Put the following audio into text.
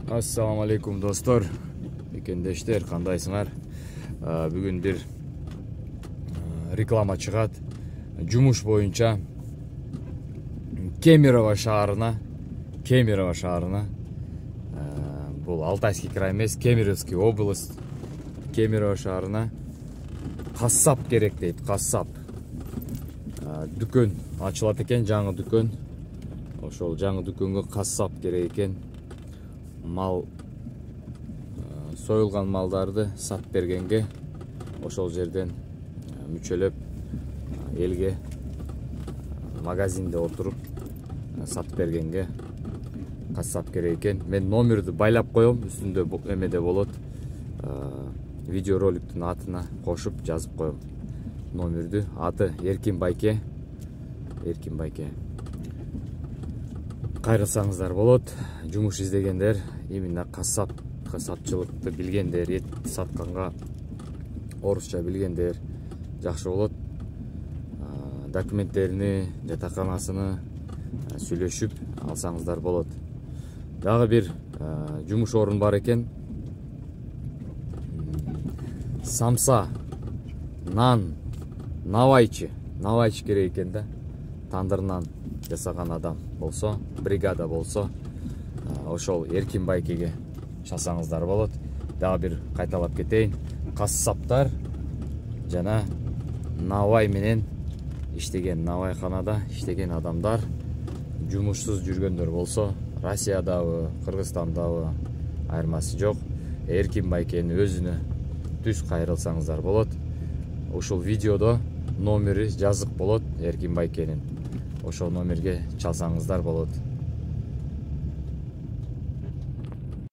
Assalamu alaikum dostlar. Ekендештер, кандайсыңар? Бүгүн бир реклама чыгат. Жумуш боюнча Кемерово шаарына, бул Алтайский край эмес, Кемеровский область, Кемерово шаарына кассап керек дейт, кассап. Дүкөн ачылат экен, жаңы дүкөн. Ошол жаңы дүкөнгө кассап керек экен. Мал союлган малдарды сат бергенге ошол жерден мүчөлөп элге магазинде отуруп сат бергенге кассап керек экен. Мен номерди байлап коем, үстүндө эмеде болот. Видеороликтин атына кошуп жазып коем номерди. Аты Эркин Байке. Кайрылсаңыздар болот. Жумуш издегендер, именно кассапчылыкты билгендер, эт сатканга орусча билгендер жакшы болот. Документтерини, жатаканасыны сүйлөшүп алсаңыздар болот. Дагы бир жумуш орун бар экен. Самса, нан, навайчы керек экен да. Тандырнан жасаган адам болсо, бригада болсо, ошол Эркин Байкеге чалсаңыздар болот. Дагы бир кайталап кетейин. Кассаптар жана навай менен иштеген, навайканада иштеген адамдар жумушсуз жүргөндөр болсо, Россиядабы, Кыргызстандабы айырмасы жок. Эркин Байкенин өзүнө түз кайрылсаңыздар болот. Ушул видеодо номери жазык болот Эркин Байкенин. Ошол номерге чалсаңыздар болот.